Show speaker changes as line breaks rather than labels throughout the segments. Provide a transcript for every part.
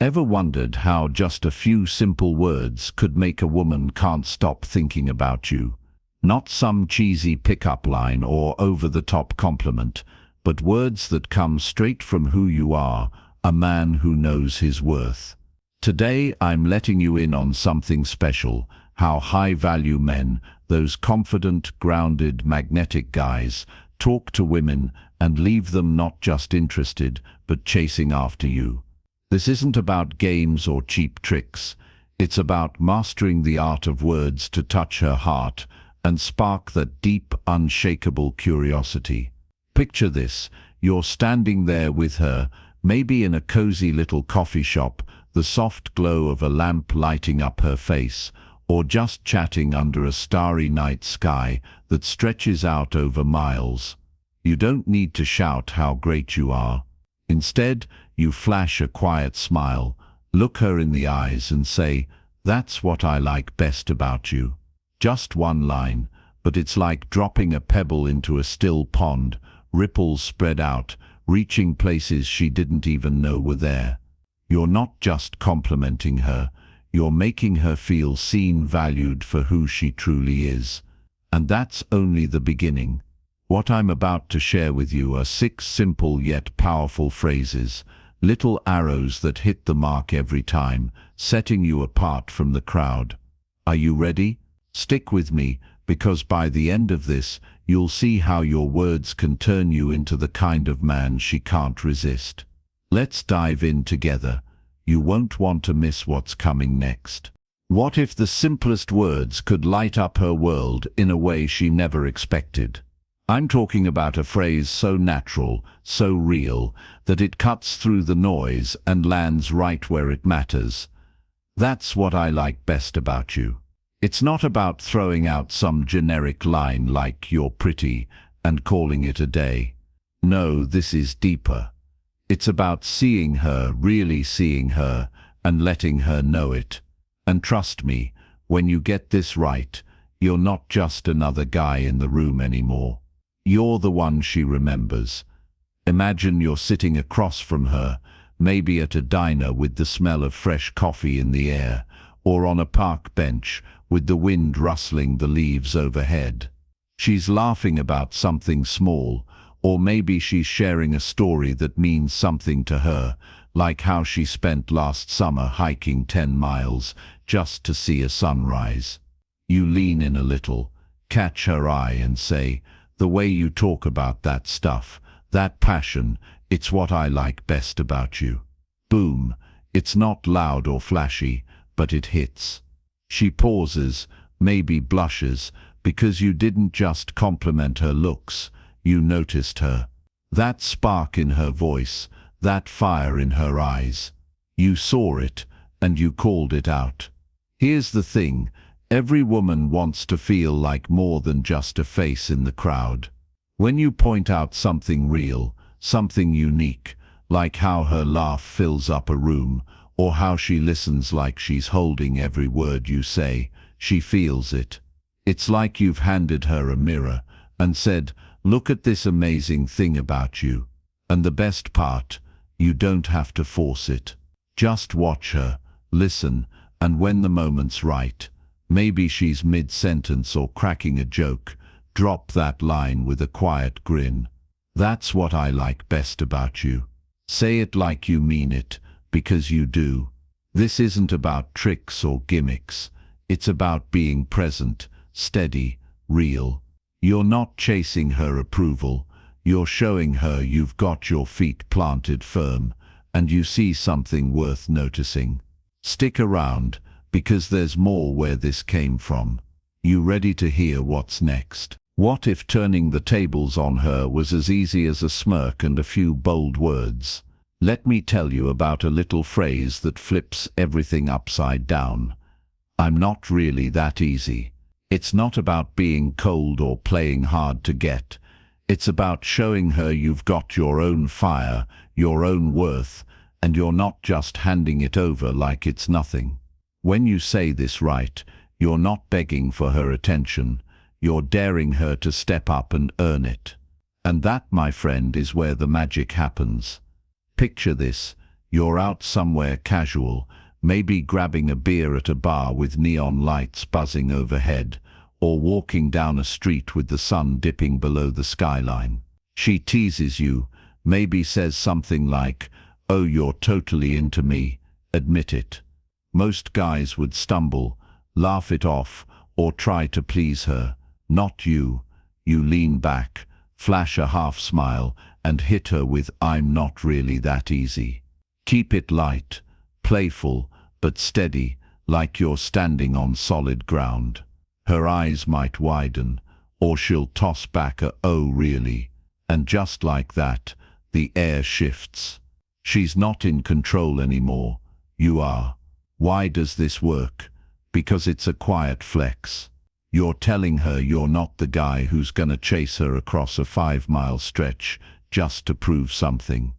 Ever wondered how just a few simple words could make a woman can't stop thinking about you? Not some cheesy pickup line or over-the-top compliment, but words that come straight from who you are, a man who knows his worth. Today I'm letting you in on something special, how high-value men, those confident, grounded, magnetic guys, talk to women and leave them not just interested, but chasing after you. This isn't about games or cheap tricks. It's about mastering the art of words to touch her heart and spark that deep, unshakable curiosity. Picture this: you're standing there with her, maybe in a cozy little coffee shop, the soft glow of a lamp lighting up her face, or just chatting under a starry night sky that stretches out over miles. You don't need to shout how great you are. Instead, you flash a quiet smile, look her in the eyes and say, "That's what I like best about you." Just one line, but it's like dropping a pebble into a still pond, ripples spread out, reaching places she didn't even know were there. You're not just complimenting her, you're making her feel seen, valued for who she truly is. And that's only the beginning. What I'm about to share with you are 6 simple yet powerful phrases, little arrows that hit the mark every time, setting you apart from the crowd. Are you ready? Stick with me, because by the end of this, you'll see how your words can turn you into the kind of man she can't resist. Let's dive in together. You won't want to miss what's coming next. What if the simplest words could light up her world in a way she never expected? I'm talking about a phrase so natural, so real, that it cuts through the noise and lands right where it matters. That's what I like best about you. It's not about throwing out some generic line like "you're pretty" and calling it a day. No, this is deeper. It's about seeing her, really seeing her, and letting her know it. And trust me, when you get this right, you're not just another guy in the room anymore. You're the one she remembers. Imagine you're sitting across from her, maybe at a diner with the smell of fresh coffee in the air, or on a park bench with the wind rustling the leaves overhead. She's laughing about something small, or maybe she's sharing a story that means something to her, like how she spent last summer hiking 10 miles just to see a sunrise. You lean in a little, catch her eye and say, "The way you talk about that stuff, that passion, it's what I like best about you." Boom. It's not loud or flashy, but it hits. She pauses, maybe blushes, because you didn't just compliment her looks, you noticed her. That spark in her voice, that fire in her eyes. You saw it, and you called it out. Here's the thing. Every woman wants to feel like more than just a face in the crowd. When you point out something real, something unique, like how her laugh fills up a room, or how she listens like she's holding every word you say, she feels it. It's like you've handed her a mirror and said, "Look at this amazing thing about you." And the best part, you don't have to force it. Just watch her, listen, and when the moment's right, maybe she's mid-sentence or cracking a joke, drop that line with a quiet grin. "That's what I like best about you." Say it like you mean it, because you do. This isn't about tricks or gimmicks. It's about being present, steady, real. You're not chasing her approval. You're showing her you've got your feet planted firm, and you see something worth noticing. Stick around, because there's more where this came from. You ready to hear what's next? What if turning the tables on her was as easy as a smirk and a few bold words? Let me tell you about a little phrase that flips everything upside down. I'm not really that easy. It's not about being cold or playing hard to get. It's about showing her you've got your own fire, your own worth, and you're not just handing it over like it's nothing. When you say this right, you're not begging for her attention. You're daring her to step up and earn it. And that, my friend, is where the magic happens. Picture this. You're out somewhere casual, maybe grabbing a beer at a bar with neon lights buzzing overhead, or walking down a street with the sun dipping below the skyline. She teases you, maybe says something like, "Oh, you're totally into me, admit it." Most guys would stumble, laugh it off, or try to please her. Not you. You lean back, flash a half smile, and hit her with, "I'm not really that easy." Keep it light, playful, but steady, like you're standing on solid ground. Her eyes might widen, or she'll toss back a "oh really," and just like that, the air shifts. She's not in control anymore, you are. Why does this work? Because it's a quiet flex. You're telling her you're not the guy who's gonna chase her across a 5-mile stretch just to prove something.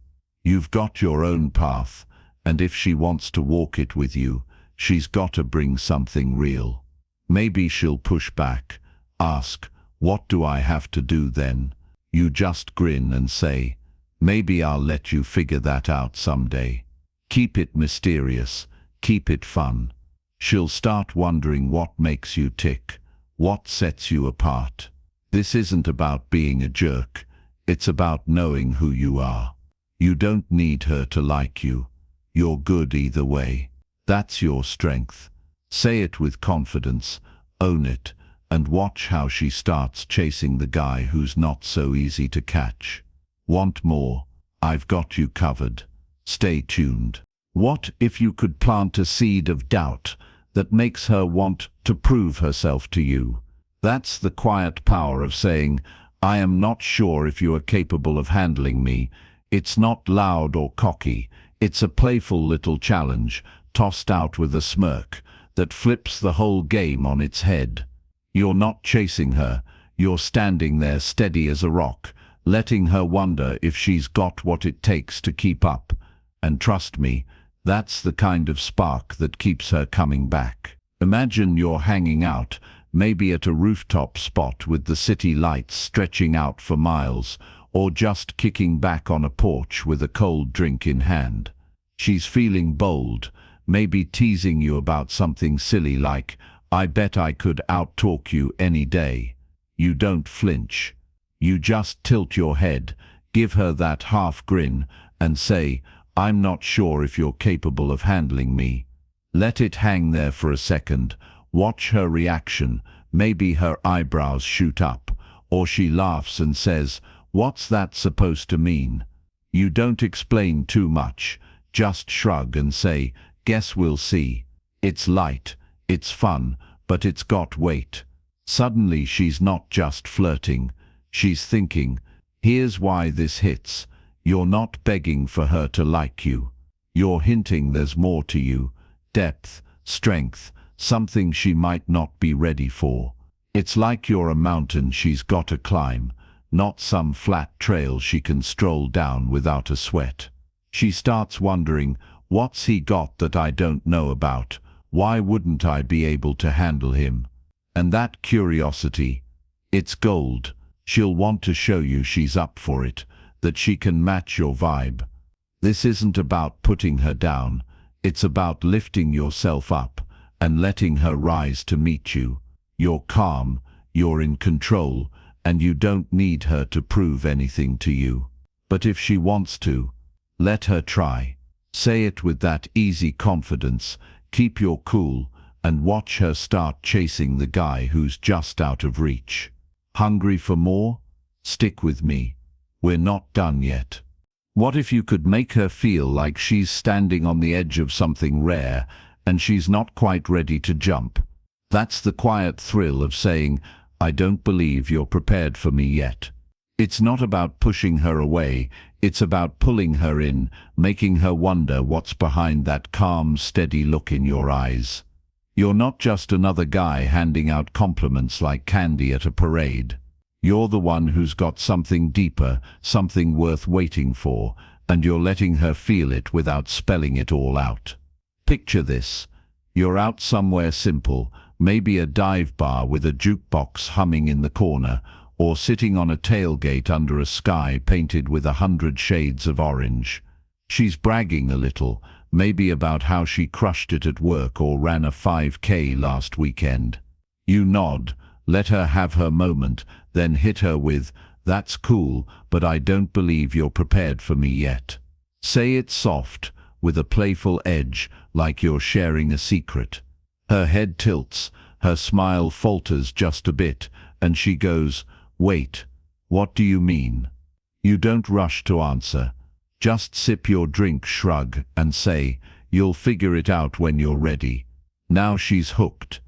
You've got your own path, and if she wants to walk it with you, she's gotta bring something real. Maybe she'll push back, ask, "What do I have to do then?" You just grin and say, "Maybe I'll let you figure that out someday." Keep it mysterious, keep it fun. She'll start wondering what makes you tick, what sets you apart. This isn't about being a jerk, it's about knowing who you are. You don't need her to like you. You're good either way. That's your strength. Say it with confidence, own it, and watch how she starts chasing the guy who's not so easy to catch. Want more? I've got you covered. Stay tuned. What if you could plant a seed of doubt that makes her want to prove herself to you? That's the quiet power of saying, "I am not sure if you are capable of handling me." It's not loud or cocky. It's a playful little challenge, tossed out with a smirk, that flips the whole game on its head. You're not chasing her. You're standing there steady as a rock, letting her wonder if she's got what it takes to keep up. And trust me, that's the kind of spark that keeps her coming back. Imagine you're hanging out, maybe at a rooftop spot with the city lights stretching out for miles, or just kicking back on a porch with a cold drink in hand. She's feeling bold, maybe teasing you about something silly like, "I bet I could outtalk you any day." You don't flinch. You just tilt your head, give her that half grin, and say, "I'm not sure if you're capable of handling me." Let it hang there for a second. Watch her reaction. Maybe her eyebrows shoot up, or she laughs and says, "What's that supposed to mean?" You don't explain too much. Just shrug and say, "Guess we'll see." It's light, it's fun, but it's got weight. Suddenly she's not just flirting. She's thinking, "Here's why this hits." You're not begging for her to like you. You're hinting there's more to you. Depth, strength, something she might not be ready for. It's like you're a mountain she's got to climb, not some flat trail she can stroll down without a sweat. She starts wondering, what's he got that I don't know about? Why wouldn't I be able to handle him? And that curiosity, it's gold. She'll want to show you she's up for it, that she can match your vibe. This isn't about putting her down. It's about lifting yourself up and letting her rise to meet you. You're calm, you're in control, and you don't need her to prove anything to you. But if she wants to, let her try. Say it with that easy confidence, keep your cool, and watch her start chasing the guy who's just out of reach. Hungry for more? Stick with me. We're not done yet. What if you could make her feel like she's standing on the edge of something rare and she's not quite ready to jump? That's the quiet thrill of saying, "I don't believe you're prepared for me yet." It's not about pushing her away, it's about pulling her in, making her wonder what's behind that calm, steady look in your eyes. You're not just another guy handing out compliments like candy at a parade. You're the one who's got something deeper, something worth waiting for, and you're letting her feel it without spelling it all out. Picture this. You're out somewhere simple, maybe a dive bar with a jukebox humming in the corner, or sitting on a tailgate under a sky painted with 100 shades of orange. She's bragging a little, maybe about how she crushed it at work or ran a 5K last weekend. You nod, let her have her moment, then hit her with, "That's cool, but I don't believe you're prepared for me yet." Say it soft, with a playful edge, like you're sharing a secret. Her head tilts, her smile falters just a bit, and she goes, "Wait, what do you mean?" You don't rush to answer. Just sip your drink, shrug, and say, "You'll figure it out when you're ready." Now she's hooked.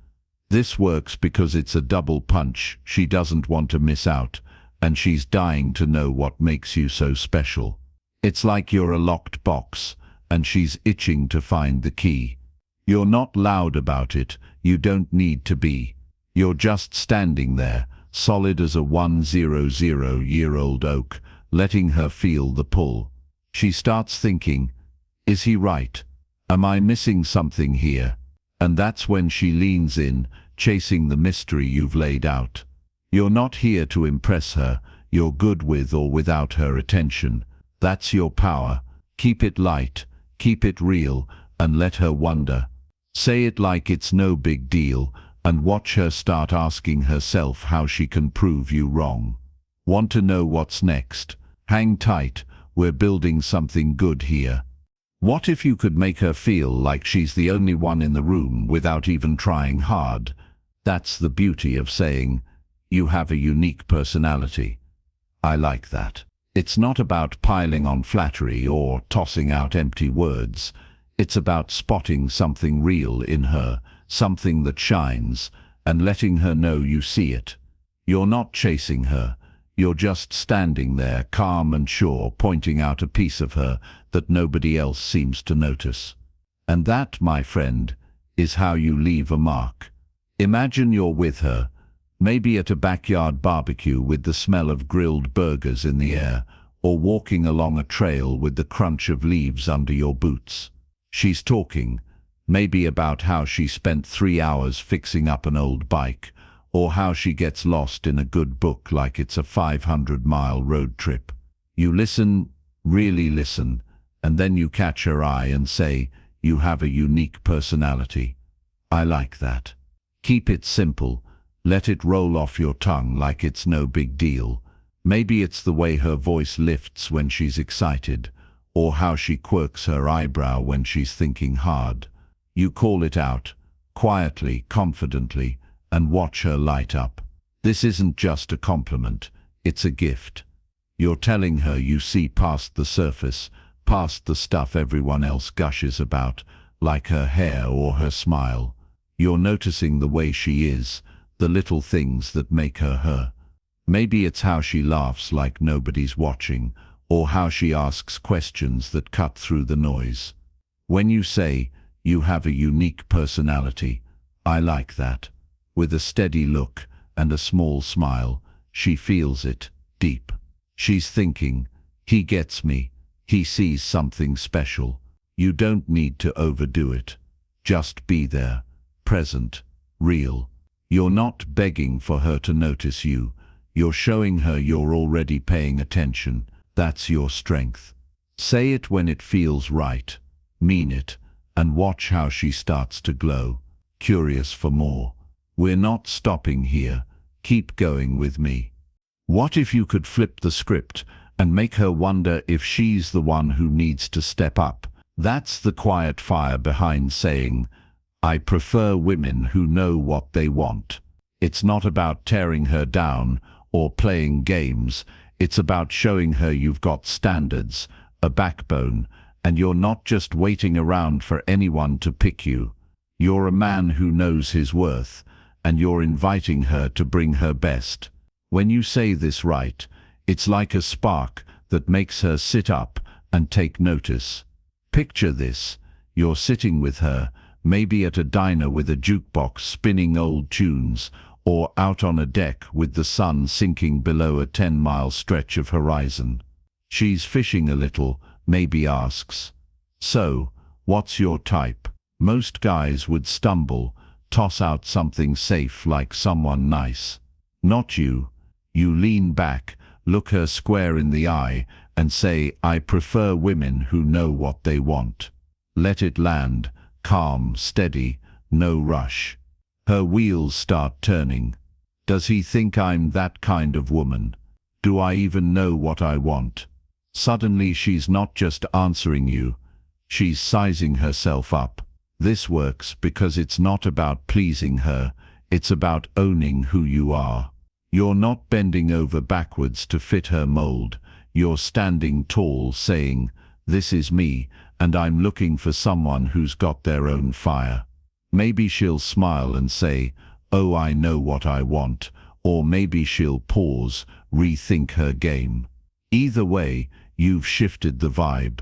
This works because it's a double punch. She doesn't want to miss out, and she's dying to know what makes you so special. It's like you're a locked box, and she's itching to find the key. You're not loud about it, you don't need to be. You're just standing there, solid as a 100-year-old oak, letting her feel the pull. She starts thinking, "Is he right? Am I missing something here?" And that's when she leans in, chasing the mystery you've laid out. You're not here to impress her, you're good with or without her attention. That's your power. Keep it light, keep it real, and let her wonder. Say it like it's no big deal, and watch her start asking herself how she can prove you wrong. Want to know what's next? Hang tight, we're building something good here. What if you could make her feel like she's the only one in the room without even trying hard? That's the beauty of saying, "You have a unique personality." I like that. It's not about piling on flattery or tossing out empty words. It's about spotting something real in her, something that shines, and letting her know you see it. You're not chasing her. You're just standing there, calm and sure, pointing out a piece of her that nobody else seems to notice. And that, my friend, is how you leave a mark. Imagine you're with her, maybe at a backyard barbecue with the smell of grilled burgers in the air, or walking along a trail with the crunch of leaves under your boots. She's talking, maybe about how she spent 3 hours fixing up an old bike, or how she gets lost in a good book like it's a 500-mile road trip. You listen, really listen, and then you catch her eye and say, "You have a unique personality." I like that. Keep it simple. Let it roll off your tongue like it's no big deal. Maybe it's the way her voice lifts when she's excited, or how she quirks her eyebrow when she's thinking hard. You call it out, quietly, confidently, and watch her light up. This isn't just a compliment, it's a gift. You're telling her you see past the surface, past the stuff everyone else gushes about, like her hair or her smile. You're noticing the way she is, the little things that make her her. Maybe it's how she laughs like nobody's watching, or how she asks questions that cut through the noise. When you say, "You have a unique personality," I like that. With a steady look and a small smile, she feels it, deep. She's thinking, "He gets me, he sees something special." You don't need to overdo it. Just be there, present, real. You're not begging for her to notice you. You're showing her you're already paying attention. That's your strength. Say it when it feels right. Mean it, and watch how she starts to glow, curious for more. We're not stopping here. Keep going with me. What if you could flip the script and make her wonder if she's the one who needs to step up? That's the quiet fire behind saying, "I prefer women who know what they want." It's not about tearing her down or playing games. It's about showing her you've got standards, a backbone, and you're not just waiting around for anyone to pick you. You're a man who knows his worth, and you're inviting her to bring her best. When you say this right, it's like a spark that makes her sit up and take notice. Picture this. You're sitting with her, maybe at a diner with a jukebox spinning old tunes, or out on a deck with the sun sinking below a 10-mile stretch of horizon. She's fishing a little, maybe asks, "So, what's your type?" Most guys would stumble, toss out something safe like someone nice. Not you. You lean back, look her square in the eye, and say, I prefer women who know what they want. Let it land, calm, steady, no rush. Her wheels start turning. Does he think I'm that kind of woman? Do I even know what I want? Suddenly she's not just answering you, she's sizing herself up. This works because it's not about pleasing her, it's about owning who you are. You're not bending over backwards to fit her mold. You're standing tall, saying, this is me, and I'm looking for someone who's got their own fire. Maybe she'll smile and say, oh, I know what I want, or maybe she'll pause, rethink her game. Either way, you've shifted the vibe.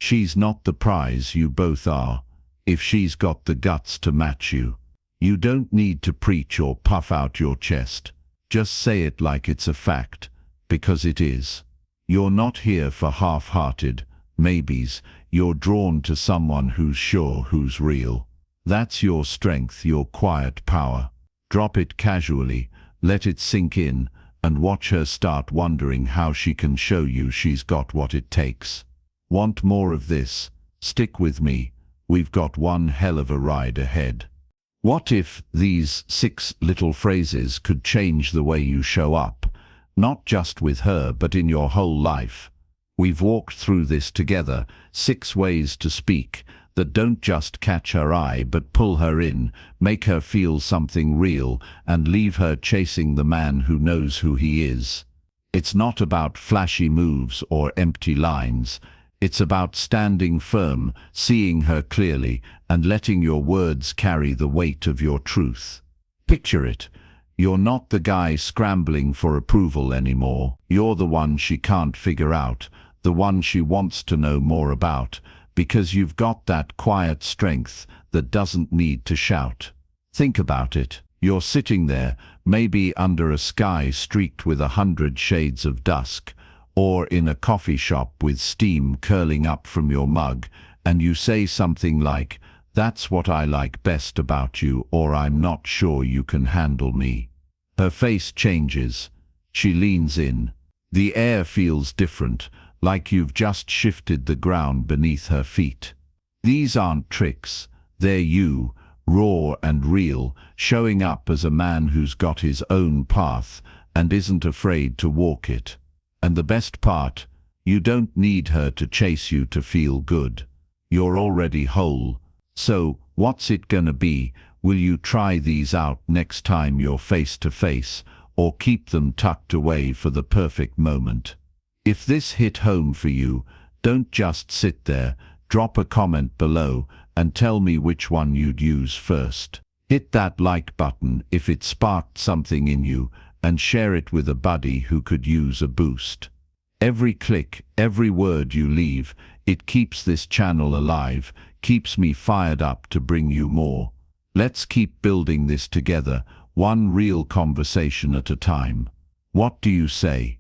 She's not the prize, you both are, if she's got the guts to match you. You don't need to preach or puff out your chest. Just say it like it's a fact, because it is. You're not here for half-hearted maybes. You're drawn to someone who's sure, who's real. That's your strength, your quiet power. Drop it casually, let it sink in, and watch her start wondering how she can show you she's got what it takes. Want more of this? Stick with me. We've got one hell of a ride ahead. What if these 6 little phrases could change the way you show up, not just with her, but in your whole life? We've walked through this together, 6 ways to speak that don't just catch her eye, but pull her in, make her feel something real, and leave her chasing the man who knows who he is. It's not about flashy moves or empty lines. It's about standing firm, seeing her clearly, and letting your words carry the weight of your truth. Picture it. You're not the guy scrambling for approval anymore. You're the one she can't figure out, the one she wants to know more about, because you've got that quiet strength that doesn't need to shout. Think about it. You're sitting there, maybe under a sky streaked with 100 shades of dusk, or in a coffee shop with steam curling up from your mug, and you say something like, that's what I like best about you, or I'm not sure you can handle me. Her face changes. She leans in. The air feels different, like you've just shifted the ground beneath her feet. These aren't tricks. They're you, raw and real, showing up as a man who's got his own path and isn't afraid to walk it. And the best part, you don't need her to chase you to feel good. You're already whole. So, what's it gonna be? Will you try these out next time you're face to face, or keep them tucked away for the perfect moment? If this hit home for you, don't just sit there. Drop a comment below and tell me which one you'd use first. Hit that like button if it sparked something in you, and share it with a buddy who could use a boost. Every click, every word you leave, it keeps this channel alive, keeps me fired up to bring you more. Let's keep building this together, one real conversation at a time. What do you say?